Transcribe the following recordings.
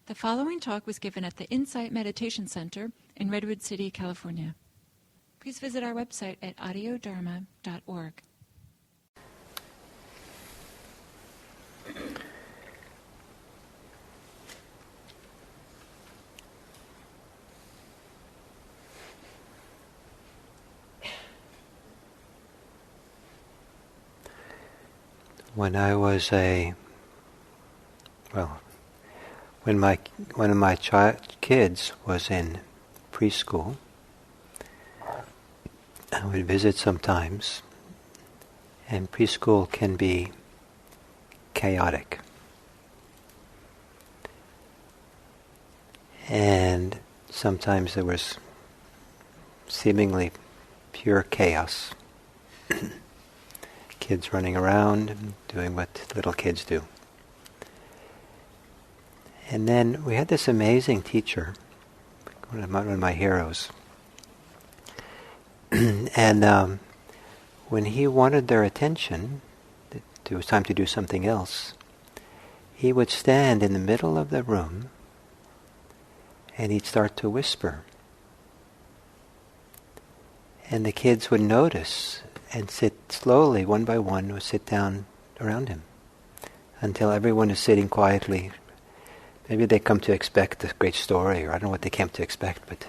The following talk was given at the Insight Meditation Center in Redwood City, California. Please visit our website at audiodharma.org. When I was when one of my kids was in preschool, I would visit sometimes, and preschool can be chaotic. And sometimes there was seemingly pure chaos. Kids running around and doing what little kids do. And then we had this amazing teacher, one of my heroes. And when he wanted their attention, it was time to do something else, he would stand in the middle of the room and he'd start to whisper. And the kids would notice and sit slowly, one by one, would sit down around him until everyone is sitting quietly. Maybe they come to expect a great story, or I don't know what they came to expect, but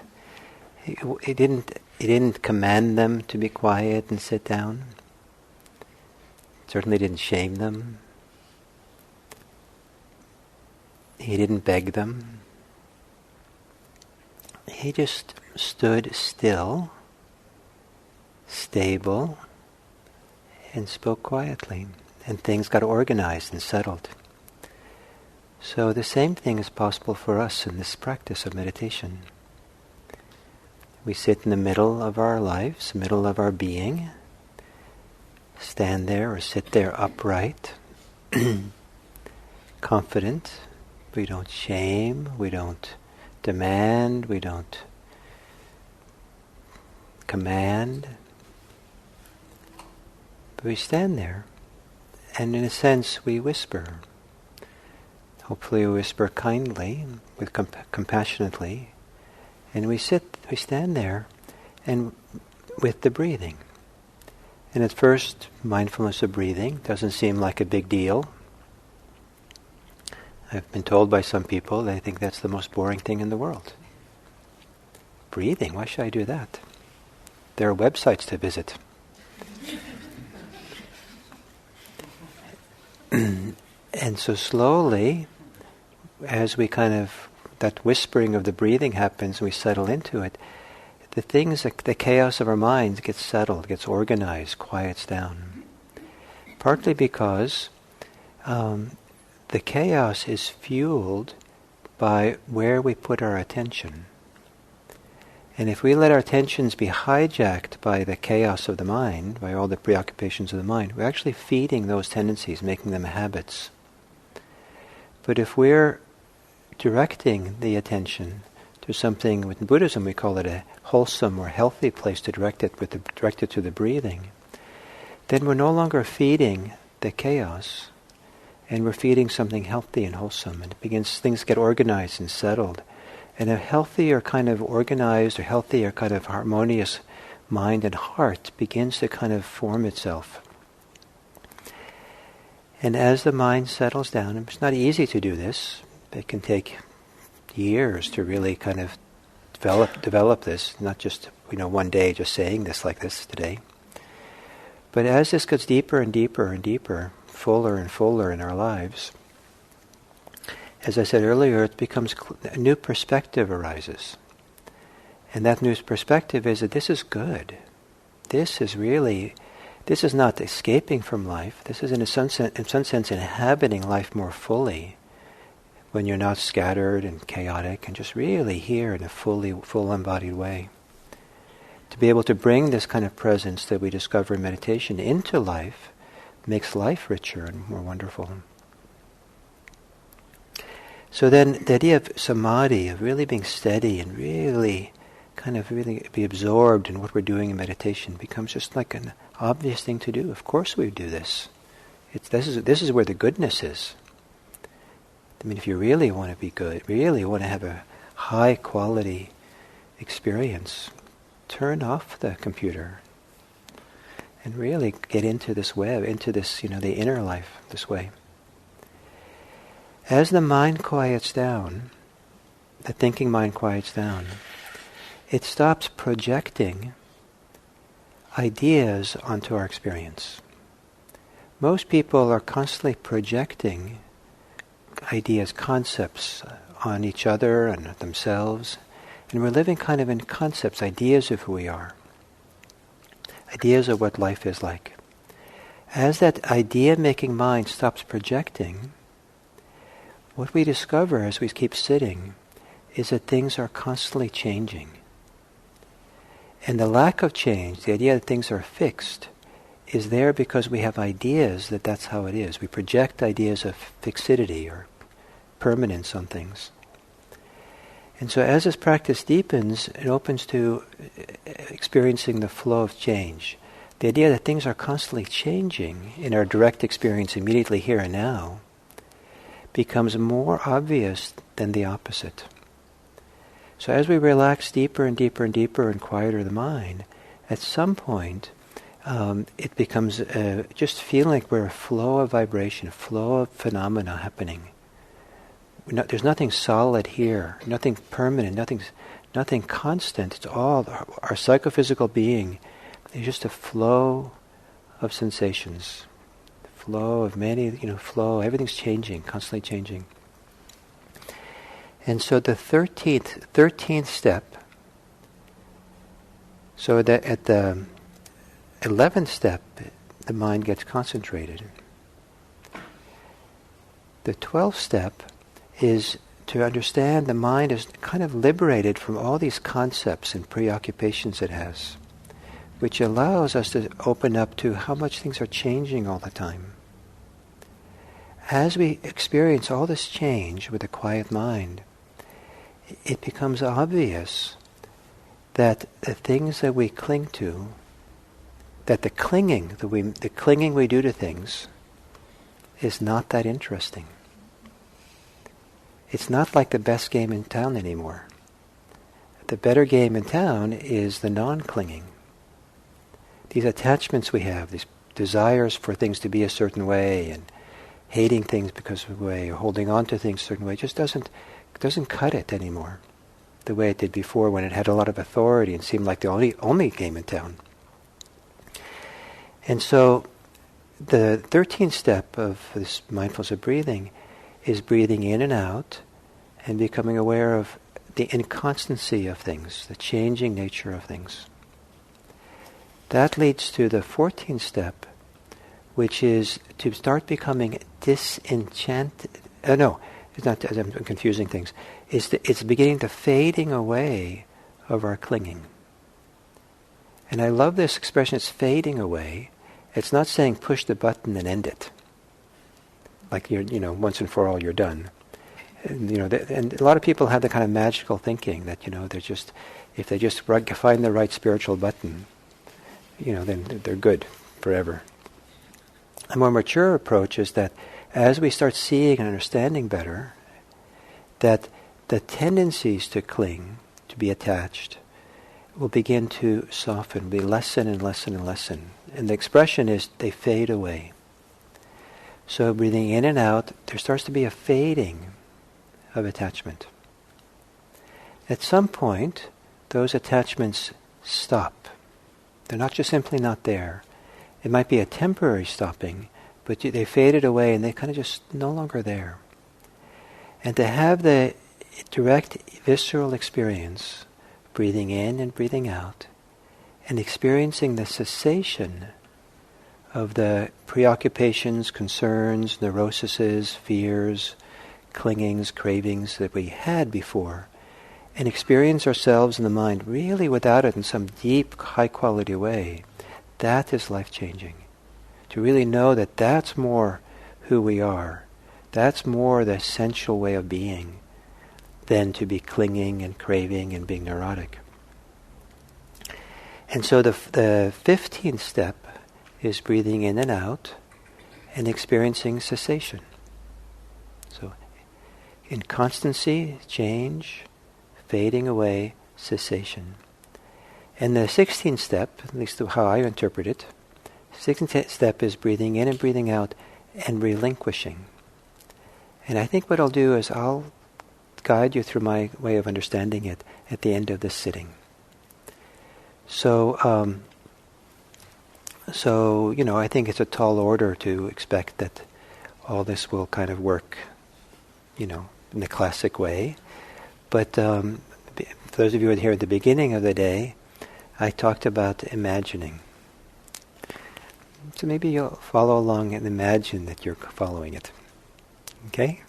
he didn't command them to be quiet and sit down. Certainly didn't shame them. He didn't beg them. He just stood still, stable, and spoke quietly, and things got organized and settled. So the same thing is possible for us in this practice of meditation. We sit in the middle of our lives, middle of our being, stand there or sit there upright, confident. We don't shame, we don't demand, we don't command. But we stand there, and in a sense we whisper. Hopefully we whisper kindly, with compassionately, and we stand there, and with the breathing. And at first, mindfulness of breathing doesn't seem like a big deal. I've been told by some people they think that's the most boring thing in the world. Breathing, why should I do that? There are websites to visit. And so slowly, as we that whispering of the breathing happens and we settle into it, the chaos of our minds gets settled, gets organized, quiets down. Partly because the chaos is fueled by where we put our attention. And if we let our attentions be hijacked by the chaos of the mind, by all the preoccupations of the mind, we're actually feeding those tendencies, making them habits. But if we're directing the attention to something, in Buddhism we call it a wholesome or healthy place to direct it, direct it to the breathing, then we're no longer feeding the chaos, and we're feeding something healthy and wholesome, and things get organized and settled. And a healthier kind of organized or healthier kind of harmonious mind and heart begins to kind of form itself. And as the mind settles down, and it's not easy to do this, it can take years to really kind of develop this, not just one day just saying this like this today. But as this gets deeper and deeper and deeper, fuller and fuller in our lives, as I said earlier, it becomes a new perspective arises. And that new perspective is that this is good. This is not escaping from life. This is in some sense inhabiting life more fully, when you're not scattered and chaotic and just really here in a full embodied way. To be able to bring this kind of presence that we discover in meditation into life makes life richer and more wonderful. So then the idea of samadhi, of really being steady and really be absorbed in what we're doing in meditation, becomes just like an obvious thing to do. Of course we do this. This is where the goodness is. I mean, if you really want to be good, really want to have a high quality experience, turn off the computer and really get into this web, into this, the inner life this way. As the mind quiets down, the thinking mind quiets down, it stops projecting ideas onto our experience. Most people are constantly projecting ideas, concepts on each other and themselves, and we're living kind of in concepts, ideas of who we are, ideas of what life is like. As that idea-making mind stops projecting, what we discover as we keep sitting is that things are constantly changing. And the lack of change, the idea that things are fixed, is there because we have ideas that that's how it is. We project ideas of fixity or permanence on things. And so as this practice deepens, it opens to experiencing the flow of change. The idea that things are constantly changing in our direct experience immediately here and now becomes more obvious than the opposite. So as we relax deeper and deeper and deeper and quieter the mind, at some point it becomes just feeling like we're a flow of vibration, a flow of phenomena happening. There's nothing solid here, nothing permanent, nothing constant. It's all our psychophysical being is just a flow of sensations, flow of many, flow. Everything's changing, constantly changing. And so the 13th step. So that at the 11th step, the mind gets concentrated. The 12th step is to understand the mind is kind of liberated from all these concepts and preoccupations it has, which allows us to open up to how much things are changing all the time. As we experience all this change with a quiet mind, it becomes obvious that the things that we cling to, that the clinging we do to things is not that interesting. It's not like the best game in town anymore. The better game in town is the non-clinging. These attachments we have, these desires for things to be a certain way and hating things because of a way, or holding on to things a certain way, just doesn't cut it anymore the way it did before when it had a lot of authority and seemed like the only game in town. And so the 13th step of this mindfulness of breathing is breathing in and out and becoming aware of the inconstancy of things, the changing nature of things. That leads to the 14th step, which is to start becoming disenchanted. No, it's not. I'm confusing things. It's beginning the fading away of our clinging. And I love this expression. It's fading away. It's not saying push the button and end it. Like once and for all, you're done. And, and a lot of people have the kind of magical thinking that they're just, if they just find the right spiritual button, then they're good forever. A more mature approach is that as we start seeing and understanding better, that the tendencies to cling, to be attached, will begin to soften, be lessen and lessen and lessen. And the expression is they fade away. So breathing in and out, there starts to be a fading of attachment. At some point, those attachments stop. They're not just simply not there. It might be a temporary stopping, but they faded away and they kind of just no longer there. And to have the direct visceral experience, breathing in and breathing out, and experiencing the cessation of the preoccupations, concerns, neuroses, fears, clingings, cravings that we had before, and experience ourselves in the mind really without it in some deep, high-quality way, that is life-changing. To really know that that's more who we are, that's more the essential way of being than to be clinging and craving and being neurotic. And so the 15th step is breathing in and out and experiencing cessation. So inconstancy, change, fading away, cessation. And the 16th step, at least how I interpret it, 16th step is breathing in and breathing out and relinquishing. And I think what I'll do is I'll guide you through my way of understanding it at the end of this sitting. So I think it's a tall order to expect that all this will kind of work, in the classic way. But for those of you who were here at the beginning of the day, I talked about imagining. So maybe you'll follow along and imagine that you're following it. Okay?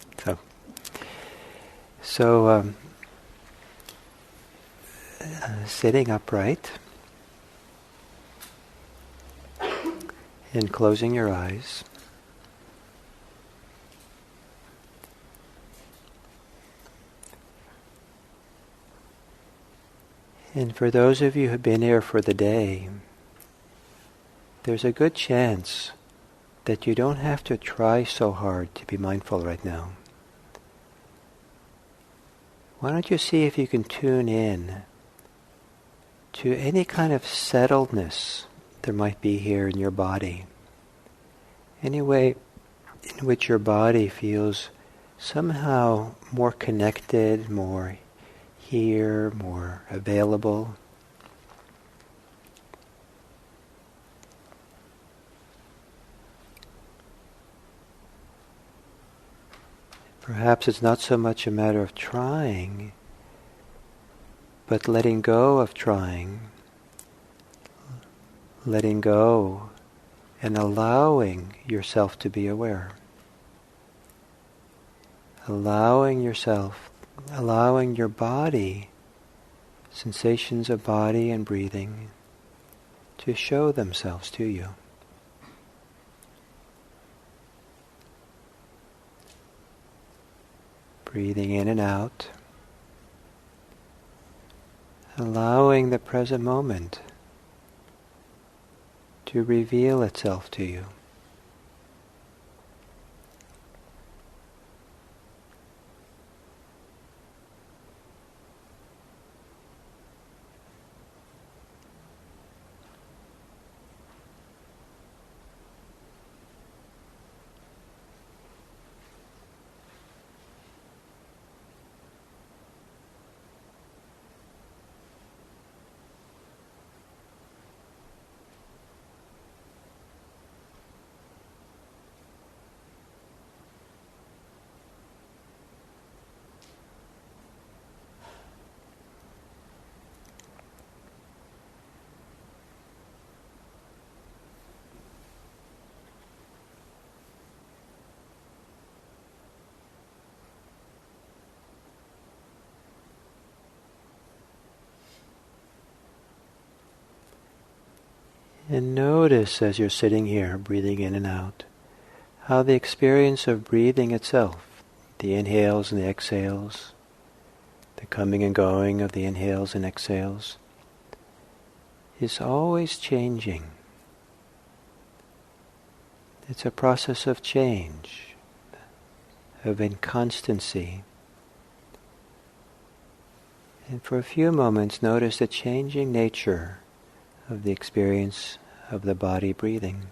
So sitting upright and closing your eyes. And for those of you who've been here for the day, there's a good chance that you don't have to try so hard to be mindful right now. Why don't you see if you can tune in to any kind of settledness there might be here in your body. Any way in which your body feels somehow more connected, more here, more available. Perhaps it's not so much a matter of trying, but letting go of trying, letting go and allowing yourself to be aware. Allowing yourself, allowing your body, sensations of body and breathing, to show themselves to you. Breathing in and out, allowing the present moment to reveal itself to you. And notice as you're sitting here, breathing in and out, how the experience of breathing itself, the inhales and the exhales, the coming and going of the inhales and exhales, is always changing. It's a process of change, of inconstancy. And for a few moments, notice the changing nature of the experience of the body breathing.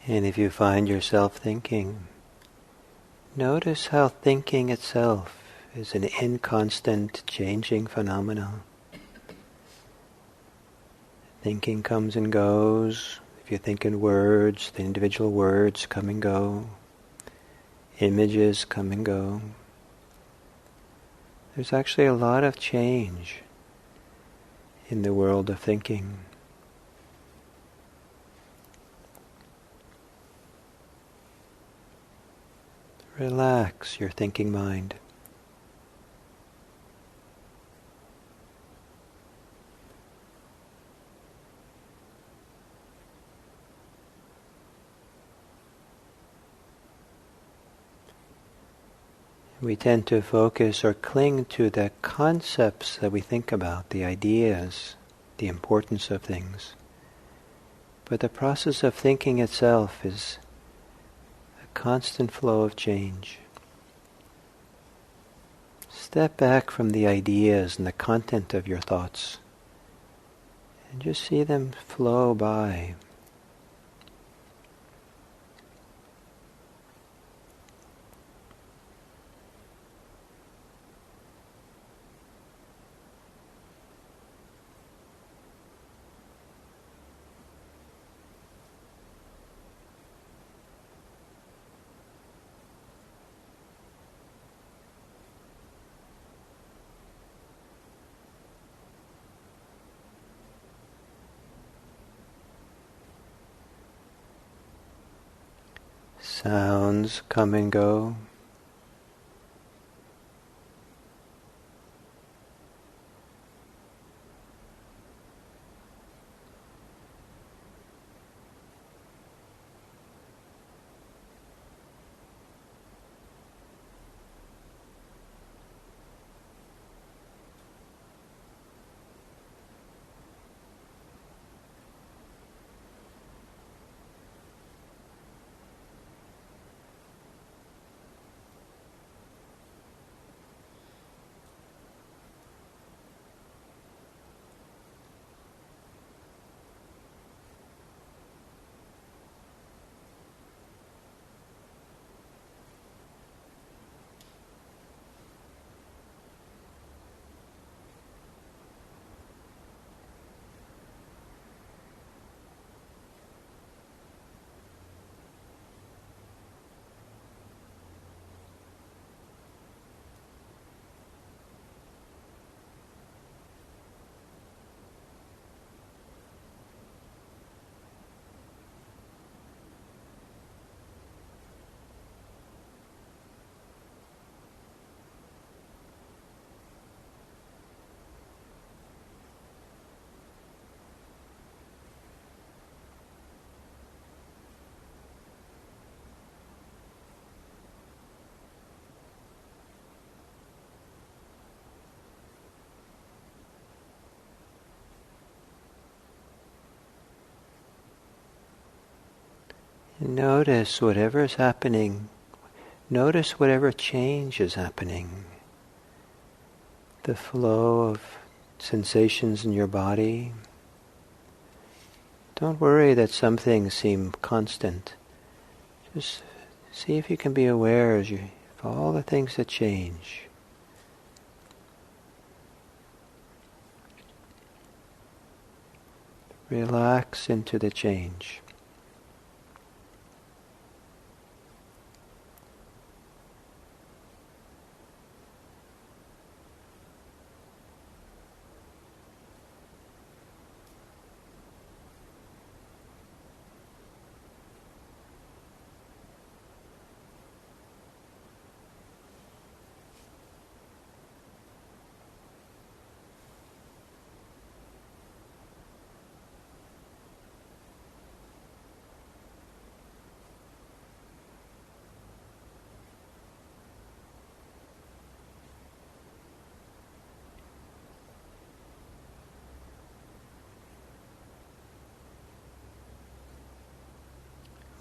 And if you find yourself thinking, notice how thinking itself is an inconstant, changing phenomenon. Thinking comes and goes. If you think in words, the individual words come and go. Images come and go. There's actually a lot of change in the world of thinking. Relax your thinking mind. We tend to focus or cling to the concepts that we think about, the ideas, the importance of things. But the process of thinking itself is a constant flow of change. Step back from the ideas and the content of your thoughts and just see them flow by. Sounds come and go. Notice whatever is happening. Notice whatever change is happening. The flow of sensations in your body. Don't worry that some things seem constant. Just see if you can be aware of all the things that change. Relax into the change.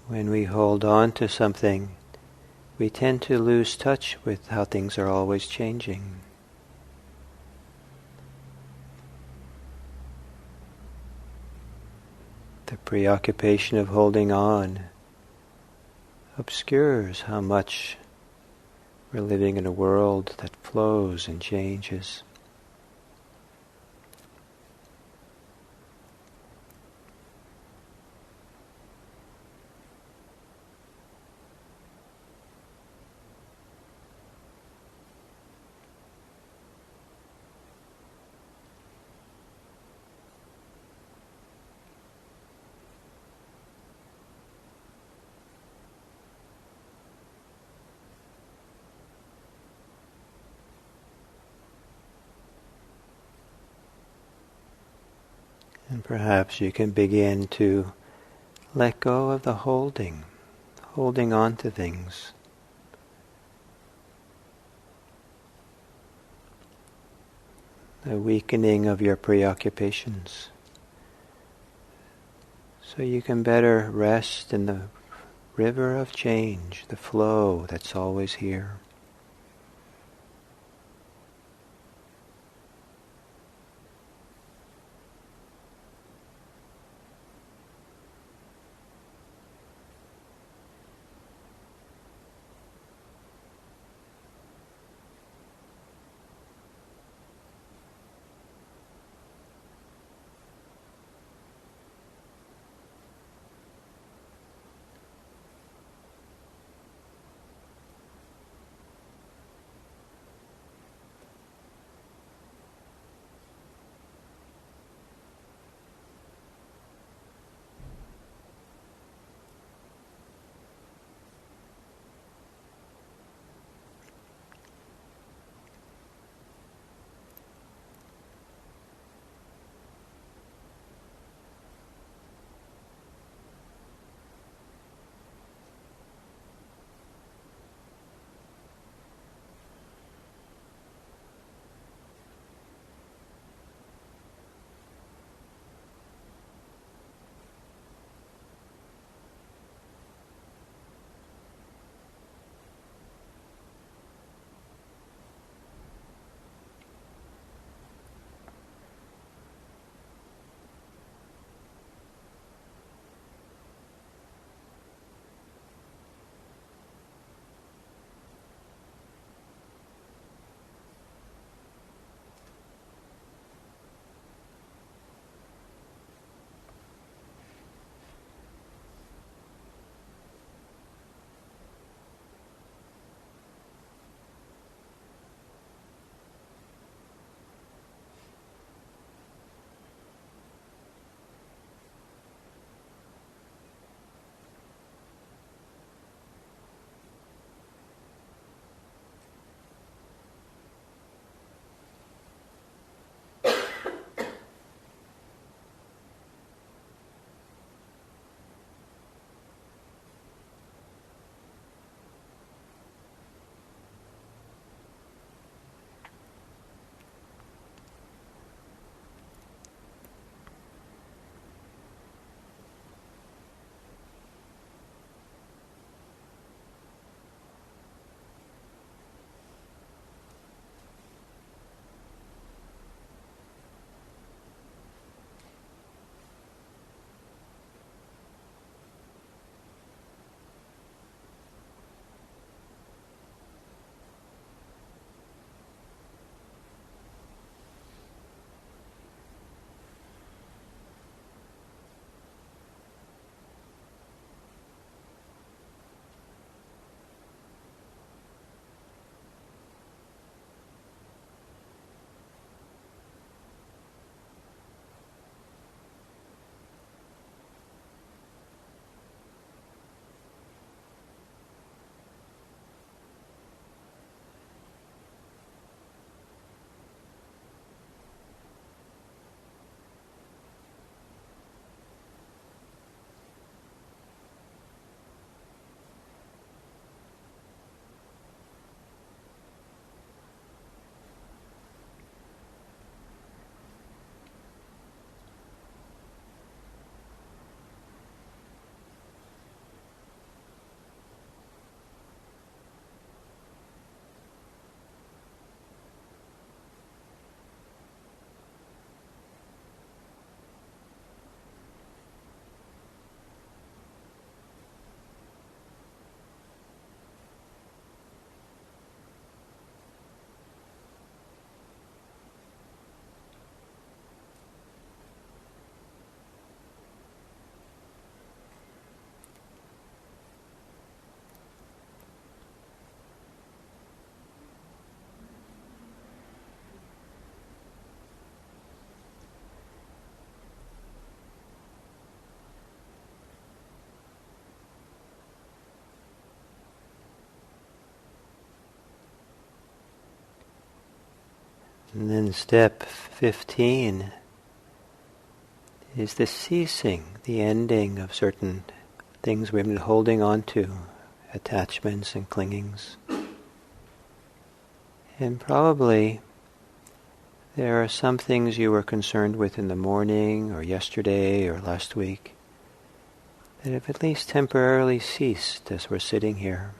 When we hold on to something, we tend to lose touch with how things are always changing. The preoccupation of holding on obscures how much we're living in a world that flows and changes. And perhaps you can begin to let go of the holding on to things. The weakening of your preoccupations. So you can better rest in the river of change, the flow that's always here. And then step 15 is the ceasing, the ending of certain things we've been holding on to, attachments and clingings. And probably there are some things you were concerned with in the morning or yesterday or last week that have at least temporarily ceased as we're sitting here.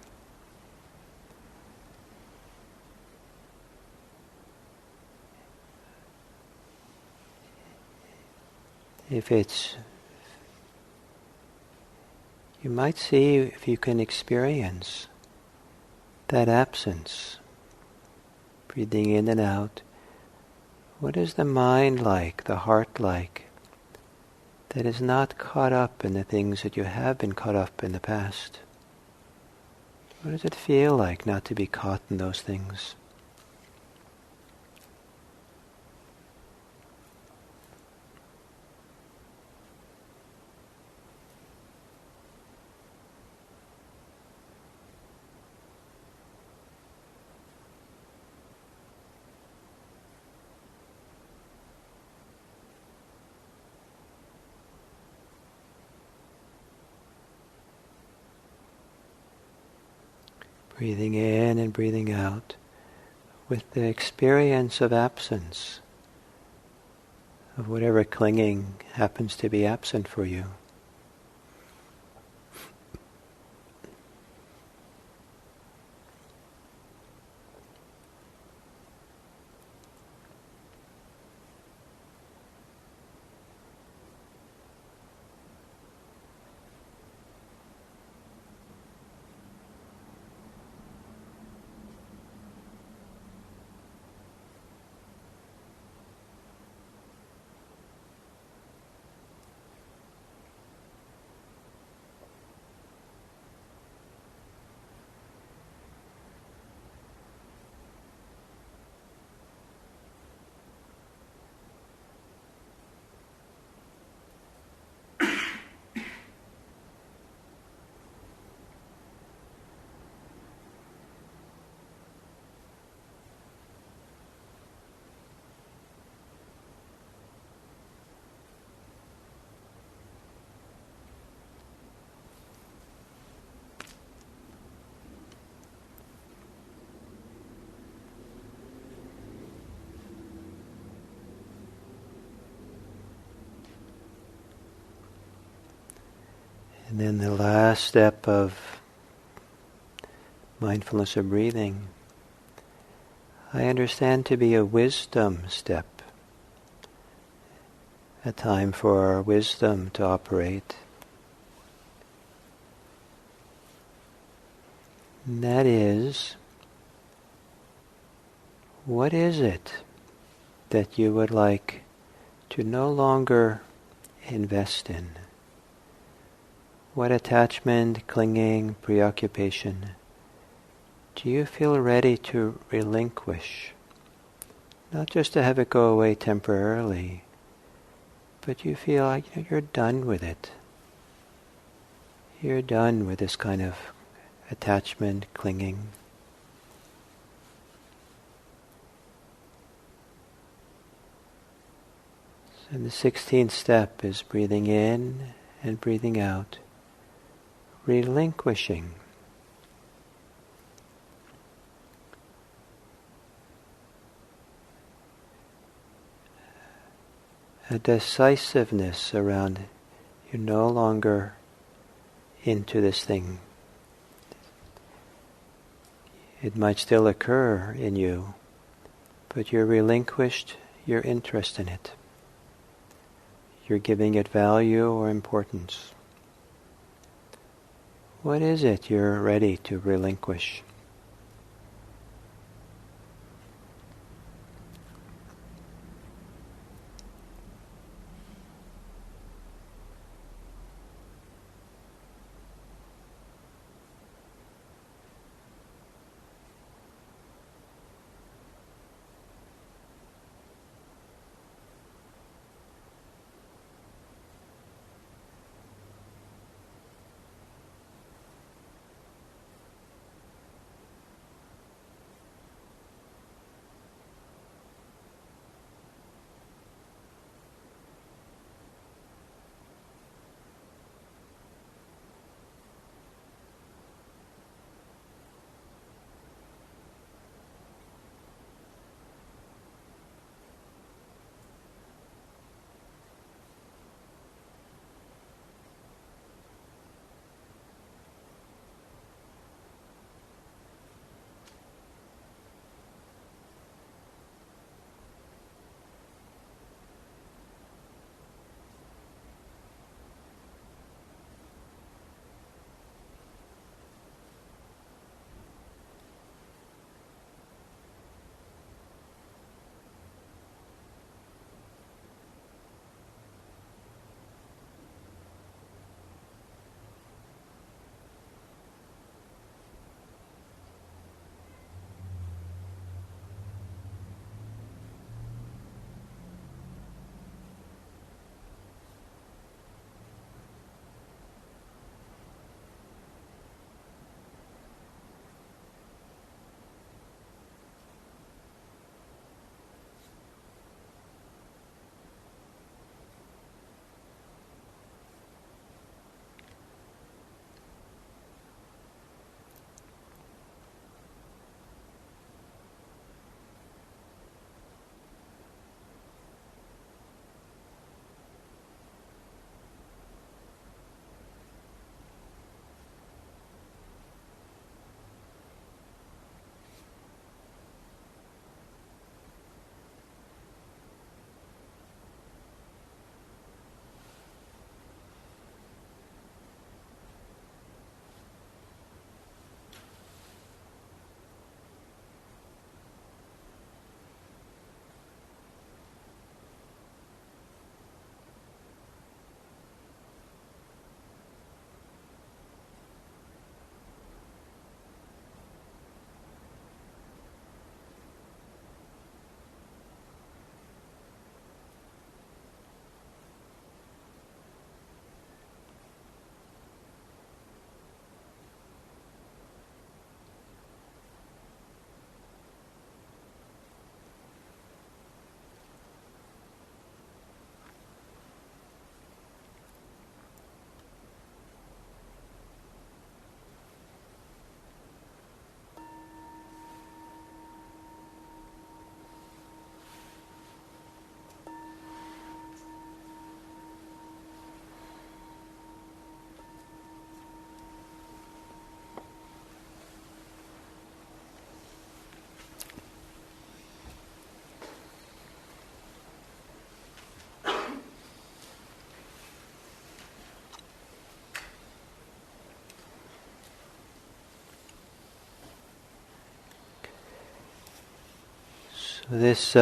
If it's, you might see if you can experience that absence, breathing in and out. What is the mind like, the heart like, that is not caught up in the things that you have been caught up in the past? What does it feel like not to be caught in those things? Breathing in and breathing out with the experience of absence, of whatever clinging happens to be absent for you. And then the last step of mindfulness of breathing, I understand to be a wisdom step, a time for our wisdom to operate. And that is, what is it that you would like to no longer invest in? What attachment, clinging, preoccupation do you feel ready to relinquish? Not just to have it go away temporarily, but you feel like you're done with it. You're done with this kind of attachment, clinging. So the 16th step is breathing in and breathing out, relinquishing. A decisiveness around you're no longer into this thing. It might still occur in you, but you're relinquished your interest in it. You're giving it value or importance. What is it you're ready to relinquish? These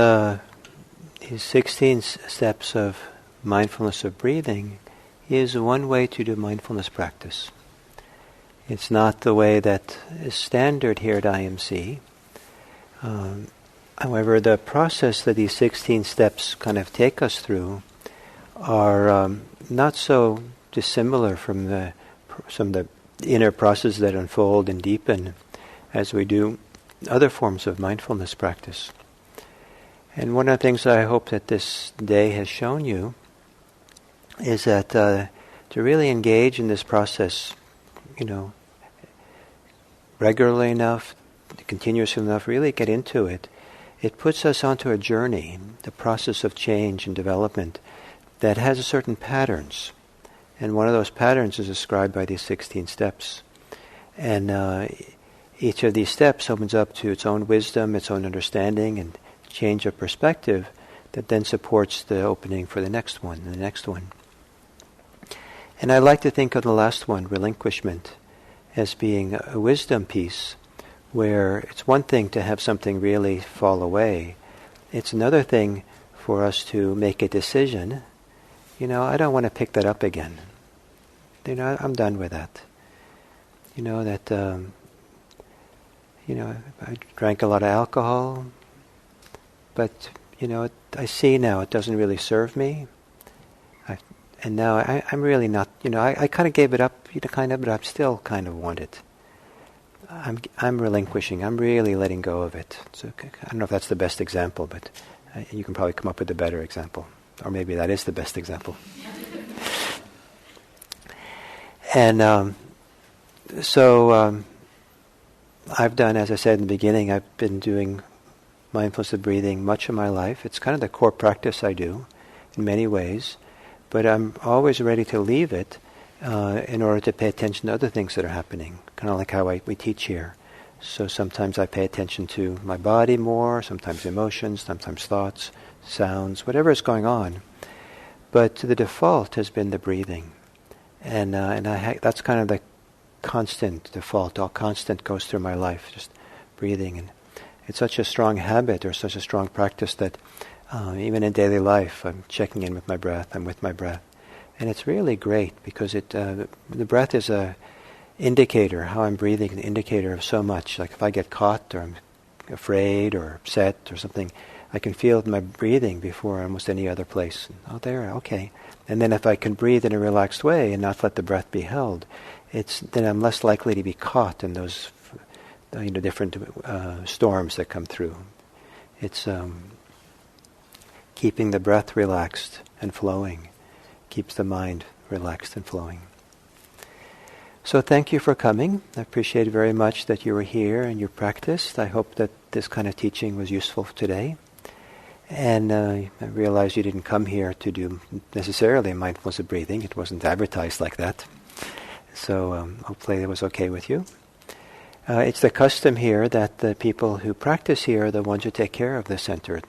16 steps of mindfulness of breathing is one way to do mindfulness practice. It's not the way that is standard here at IMC. However, the process that these 16 steps kind of take us through are not so dissimilar from some of the inner processes that unfold and deepen as we do other forms of mindfulness practice. And one of the things that I hope that this day has shown you is that to really engage in this process, regularly enough, continuously enough, really get into it, it puts us onto a journey, the process of change and development, that has certain patterns. And one of those patterns is described by these 16 steps. And each of these steps opens up to its own wisdom, its own understanding, and change of perspective that then supports the opening for the next one and the next one. And I like to think of the last one, relinquishment, as being a wisdom piece where it's one thing to have something really fall away. It's another thing for us to make a decision. I don't want to pick that up again. I'm done with that. I drank a lot of alcohol, but, I see now it doesn't really serve me. And now I'm really not, I kind of gave it up, but I still kind of want it. I'm relinquishing. I'm really letting go of it. So I don't know if that's the best example, but you can probably come up with a better example. Or maybe that is the best example. And so I've done, as I said in the beginning, I've been doing mindfulness of breathing much of my life. It's kind of the core practice I do in many ways. But I'm always ready to leave it in order to pay attention to other things that are happening, kind of like how we teach here. So sometimes I pay attention to my body more, sometimes emotions, sometimes thoughts, sounds, whatever is going on. But the default has been the breathing. And that's kind of the constant default. All constant goes through my life, just breathing. And it's such a strong habit or such a strong practice that even in daily life, I'm checking in with my breath. I'm with my breath, and it's really great because the breath is a indicator. How I'm breathing, an indicator of so much. Like if I get caught, or I'm afraid, or upset, or something, I can feel my breathing before almost any other place. Oh, there, okay. And then if I can breathe in a relaxed way and not let the breath be held, then I'm less likely to be caught in those different storms that come through. It's keeping the breath relaxed and flowing keeps the mind relaxed and flowing. So thank you for coming. I appreciate very much that you were here and you practiced. I hope that this kind of teaching was useful today. And I realize you didn't come here to do necessarily mindfulness of breathing. It wasn't advertised like that. So hopefully it was okay with you. It's the custom here that the people who practice here are the ones who take care of the center.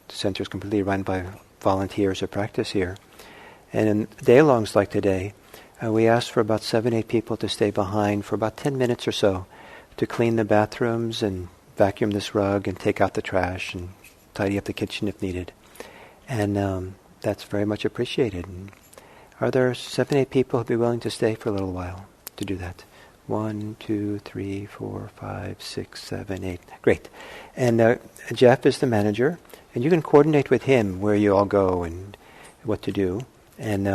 The center is completely run by volunteers who practice here. And in day-longs like today, we ask for about 7-8 people to stay behind for about 10 minutes or so to clean the bathrooms and vacuum this rug and take out the trash and tidy up the kitchen if needed. And that's very much appreciated. And are there 7-8 people who'd be willing to stay for a little while to do that? 1, 2, 3, 4, 5, 6, 7, 8. Great. And Jeff is the manager. And you can coordinate with him where you all go and what to do. And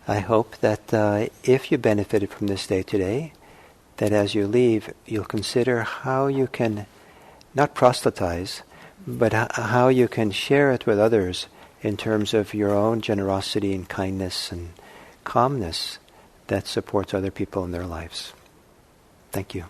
I hope that if you benefited from this day today, that as you leave, you'll consider how you can, not proselytize, but how you can share it with others in terms of your own generosity and kindness and calmness that supports other people in their lives. Thank you.